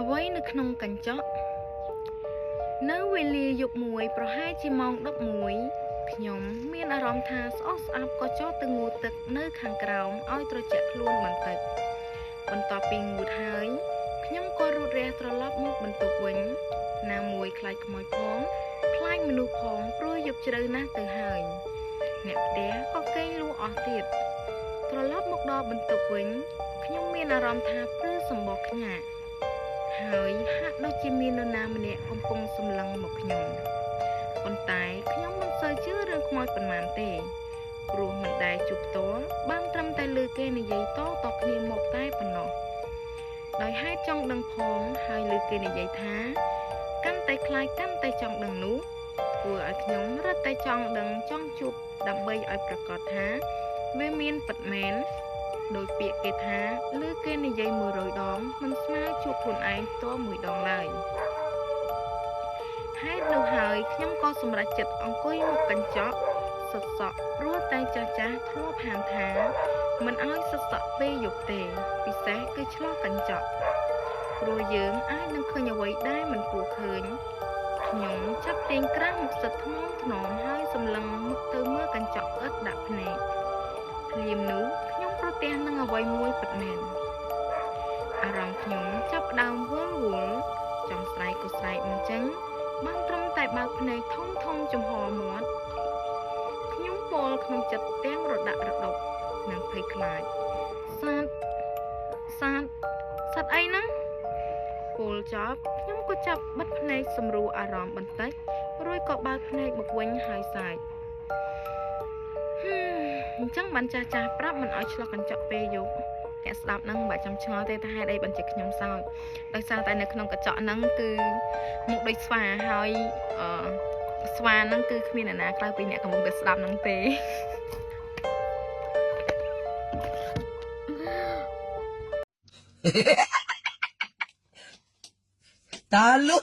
អ្វីនៅក្នុងកញ្ចក់នៅវេលាយប់មួយប្រហែលជាម៉ោង11ខ្ញុំមានអារម្មណ៍ថាស្អុះស្អាប់ក៏ចុះទៅងូតទឹកនៅខាងក្រោមឲ្យត្រជាក់ខ្លួនបន្តិចបន្ទាប់ពីងូតហើយខ្ញុំក៏រត់រះត្រឡប់មកបន្ទប់វិញណាមួយខ្លាចខ្មោចផងខ្លាចមនុស្សផងព្រោះយប់ជ្រៅណាស់ទៅហើយអ្នកផ្ទះក៏គេងលក់អស់ទៀតត្រឡប់មកដល់បន្ទប់វិញខ្ញុំមានអារម្មណ៍ថាព្រឺសម្បកខ្ញាក់ហើយហាក់ដូចជាមាននរណាម្នាក់កំពុងសម្លឹងមកខ្ញុំប៉ុន្តែខ្ញុំមិនសូវជឿរឿងខ្មោចប៉ុន្មានទេព្រោះមិនដែលជួបផ្ទាល់បានត្រឹមតែឮគេនិយាយតគ្នាមកតែប៉ុណ្ណោះដោយហេតុចង់ដឹងផងហើយឮគេនិយាយថាកាន់តែខ្លាចកាន់តែចង់ដឹងនោះធ្វើឲ្យខ្ញុំរត់តែចង់ដឹងចង់ជួបដើម្បីឲ្យប្រកាសថាវាមានពិតមែនដោយពាក្យគេថាឮគេនិយាយ100ដងមិនស្មើជួបខ្លួនឯងផ្ទាល់មួយដងឡើយហេតុនោះហើយខ្ញុំក៏សម្រេចចិត្តអង្គុយមកកញ្ចក់សត់សក់ព្រោះតែចាស់ធ្លាប់ហាមថាមិនឲ្យសត់សក់ពេលយប់ទេពិសេសគឺឆ្លោះកញ្ចក់ព្រោះយើងអាចនឹងឃើញអ្វីដែលមិនគួរឃើញខ្ញុំចាប់ទាញក្រាស់មកសិតថ្នមហើយសម្លឹងមុខទៅមើលកញ្ចក់ឥតដាក់ភ្នែកភ្លាមនោះខ្ញុំប្រទះនឹងអ្វីមួយពិតមែនអារម្មណ៍ខ្ញុំចាប់ផ្ដើមវល់ចង់ស្រែកក៏ស្រែកមិនចេញបានត្រឹមតែបើកភ្នែកធំចំហមាត់ខ្ញុំពោលក្នុងចិត្តទាំងរដាក់រដប់និងភ័យខ្លាចសត្វអីហ្នឹងពោលចប់ខ្ញុំក៏ចាប់បិទភ្នែកសម្រួលអារម្មណ៍បន្តិចរួចក៏បើកភ្នែកមកវិញហើយសើចអញ្ចឹងបានចាស់ប្រាប់មិនឲ្យឆ្លោះកញ្ចក់ពេលយប់អ្នកស្ដាប់ហ្នឹងមិនបាច់ចាំឆ្ងល់ទេថាហេតុអីបានជាខ្ញុំសើចដោយសារតែនៅក្នុងកញ្ចក់ហ្នឹងគឺមុខដូចស្វាហើយស្វាហ្នឹងគឺគ្មានអ្នកណាក្រៅពីអ្នកកំពុងតែស្ដាប់ហ្នឹងទេតាលុ